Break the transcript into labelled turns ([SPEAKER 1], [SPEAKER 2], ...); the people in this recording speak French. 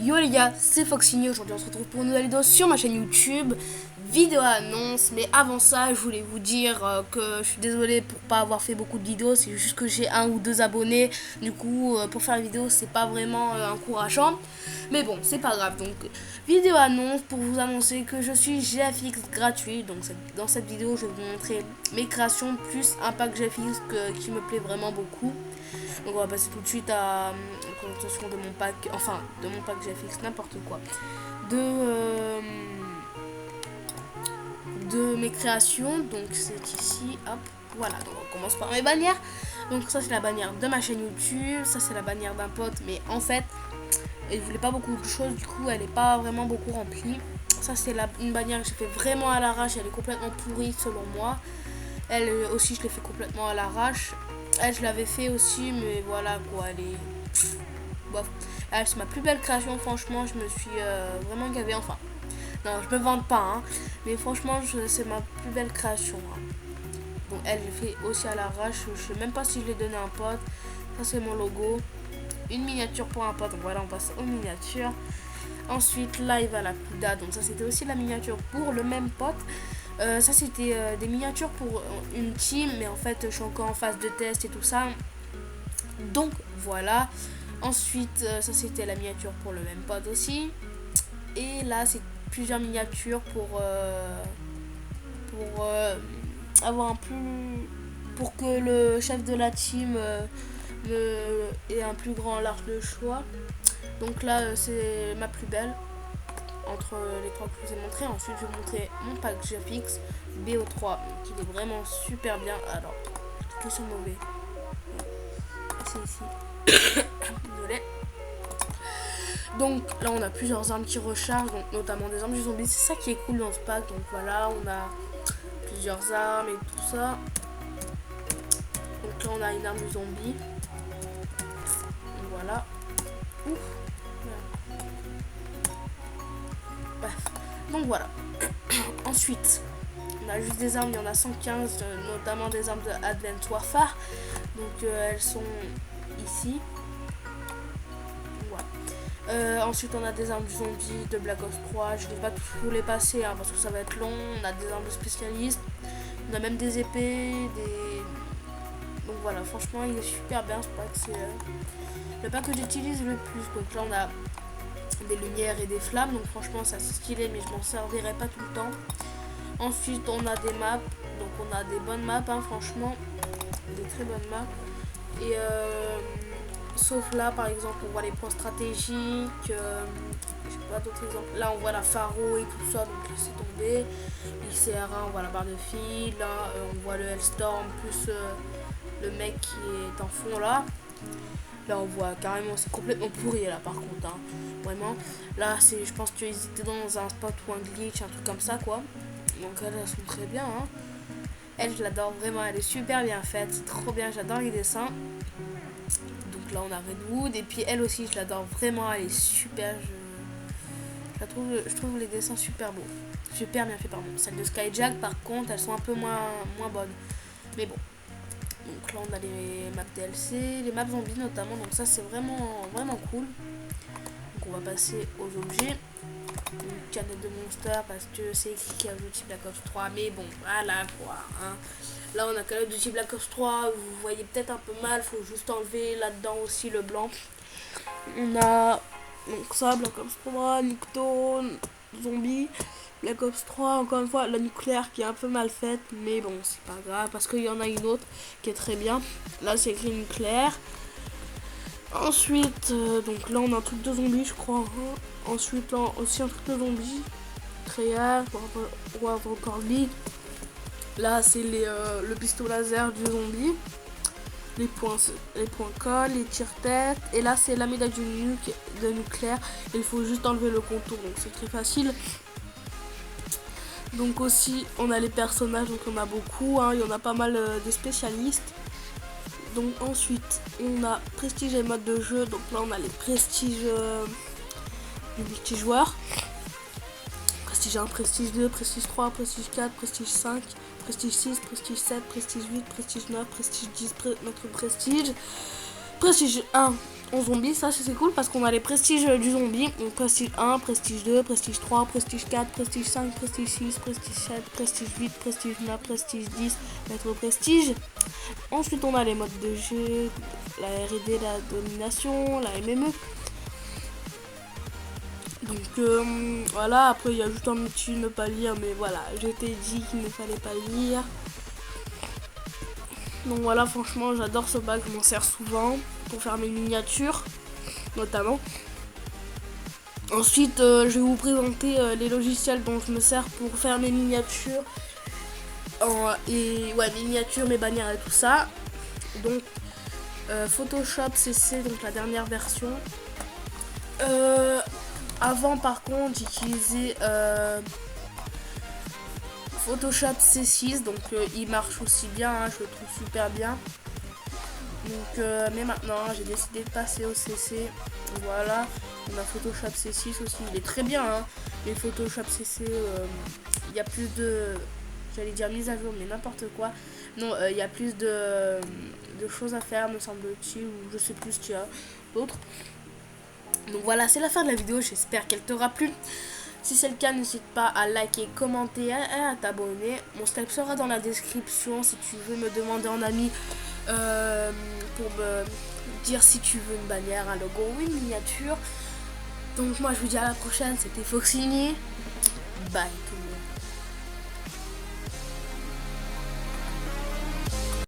[SPEAKER 1] Yo les gars, c'est Foxini. Aujourd'hui on se retrouve pour une nouvelle vidéo sur ma chaîne YouTube. Vidéo annonce, mais avant ça je voulais vous dire que je suis désolée pour pas avoir fait beaucoup de vidéos. C'est juste que j'ai 1 ou 2 abonnés. Du coup pour faire une vidéo c'est pas vraiment encourageant. Mais bon c'est pas grave. Donc vidéo annonce pour vous annoncer que je suis GFX gratuit. Donc dans cette vidéo je vais vous montrer mes créations plus un pack GFX qui me plaît vraiment beaucoup. Donc on va passer tout de suite à la présentation de mon pack, enfin de mon pack GFX, n'importe quoi. De mes créations, donc c'est ici, hop, voilà, donc on commence par mes bannières. Donc ça c'est la bannière de ma chaîne YouTube, ça c'est la bannière d'un pote, mais en fait, il voulait pas beaucoup de choses, du coup elle est pas vraiment beaucoup remplie. Ça c'est une bannière que j'ai fait vraiment à l'arrache, elle est complètement pourrie selon moi. Elle aussi je l'ai fait complètement à l'arrache. Elle je l'avais fait aussi, mais voilà quoi, elle est... Bof. Elle c'est ma plus belle création, franchement, je me suis vraiment gavée, enfin... Non, je me vante pas, hein, mais franchement, c'est ma plus belle création. Hein. Bon, elle, j'ai fait aussi à l'arrache, je sais même pas si je l'ai donné à un pote. Ça c'est mon logo. Une miniature pour un pote, donc voilà, on passe aux miniatures. Ensuite, live à la Kuda, donc ça c'était aussi la miniature pour le même pote. Ça c'était des miniatures pour une team, mais en fait je suis encore en phase de test et tout ça. Donc voilà. Ensuite, ça c'était la miniature pour le même pote aussi. Et là c'est plusieurs miniatures pour avoir un plus... pour que le chef de la team ait un plus grand large de choix. Donc là c'est ma plus belle entre les trois que je vous ai montré. Ensuite je vais vous montrer mon pack GFX BO3 qui est vraiment super bien. Alors je clique sur mauvais, c'est ici. Désolé. Donc là on a plusieurs armes qui rechargent, donc notamment des armes du zombie, c'est ça qui est cool dans ce pack. Donc voilà, on a plusieurs armes et tout ça. Donc là on a une arme du zombie. Donc voilà. Ouf. Bref. Donc voilà. Ensuite, on a juste des armes, il y en a 115, notamment des armes de Advanced Warfare. Donc elles sont ici. Voilà. Ensuite on a des armes du zombie de Black Ops 3. Je ne vais pas tous les passer hein, parce que ça va être long. On a des armes de spécialistes. On a même des épées, donc voilà, franchement il est super bien ce pack. C'est le pack que j'utilise le plus. Donc là on a des lumières et des flammes, donc franchement ça c'est stylé, mais je m'en servirai pas tout le temps. Ensuite on a des maps, donc on a des bonnes maps hein, franchement, des très bonnes maps. Et sauf là par exemple on voit les points stratégiques, je sais pas d'autres exemples. Là on voit la Pharo et tout ça, donc laissez tomber. XCR1 on voit la barre de fil, là on voit le Hellstorm plus le mec qui est en fond là. Là on voit carrément, c'est complètement pourri là par contre hein. Vraiment. Là c'est, je pense qu'ils étaient dans un spot ou un glitch, un truc comme ça quoi. Donc elles sont très bien hein. Elle je l'adore vraiment, elle est super bien faite, c'est trop bien, j'adore les dessins. Donc là on a Redwood et puis elle aussi je l'adore vraiment, elle est super, je trouve les dessins super beaux, super bien fait pardon. Celles de Skyjack par contre elles sont un peu moins bonnes, mais bon. Donc là on a les maps DLC, les maps zombies notamment, donc ça c'est vraiment cool. Donc on va passer aux objets. Une canette de Monster parce que c'est écrit Call of Duty Black Ops 3, mais bon voilà quoi hein. Là on a Call of Duty Black Ops 3, vous voyez peut-être un peu mal, faut juste enlever là-dedans aussi le blanc. On a donc ça, Black Ops 3, Nikto, Zombie, Black Ops 3, encore une fois la nucléaire qui est un peu mal faite, mais bon c'est pas grave parce qu'il y en a une autre qui est très bien. Là c'est écrit nucléaire. Ensuite donc là on a un truc de zombie je crois hein. Ensuite là aussi un truc de zombie, Treyarch, World Record League. Là c'est le pistolet laser du zombie, les points colle, les tire-tête. Et là c'est la médaille de nucléaire. Il faut juste enlever le contour, donc c'est très facile. Donc aussi on a les personnages, donc on a beaucoup hein. Il y en a pas mal des spécialistes. Donc ensuite on a prestige et mode de jeu. Donc là on a les prestiges du multijoueur. Prestige 1, prestige 2, prestige 3, prestige 4, prestige 5, prestige 6, prestige 7, prestige 8, prestige 9, prestige 10, notre prestige. Prestige 1, en zombie, ça c'est cool parce qu'on a les prestiges du zombie. Donc prestige 1, prestige 2, prestige 3, prestige 4, prestige 5, prestige 6, prestige 7, prestige 8, prestige 9, prestige 10, maître prestige. Ensuite on a les modes de jeu, la R&D, la domination, la MME. Donc voilà, après il y a juste un petit ne pas lire, mais voilà, je t'ai dit qu'il ne fallait pas lire. Donc voilà, franchement j'adore ce bac, je m'en sers souvent pour faire mes miniatures notamment. Ensuite je vais vous présenter les logiciels dont je me sers pour faire mes miniatures. Et ouais, miniatures, mes bannières et tout ça. Donc Photoshop CC, donc la dernière version. Avant par contre j'utilisais Photoshop C6, donc il marche aussi bien, hein, je le trouve super bien. Donc mais maintenant j'ai décidé de passer au CC. Voilà, on a Photoshop C6 aussi, il est très bien, hein. Mais Photoshop CC, il y a plus de, j'allais dire mise à jour, mais n'importe quoi. Non, il y a plus de choses à faire, me semble-t-il, ou je sais plus ce qu'il y a d'autres. Donc voilà, c'est la fin de la vidéo, j'espère qu'elle t'aura plu. Si c'est le cas, n'hésite pas à liker, commenter et à t'abonner. Mon Skype sera dans la description si tu veux me demander en ami pour me dire si tu veux une bannière, un logo ou une miniature. Donc moi je vous dis à la prochaine, c'était Foxini. Bye tout le monde.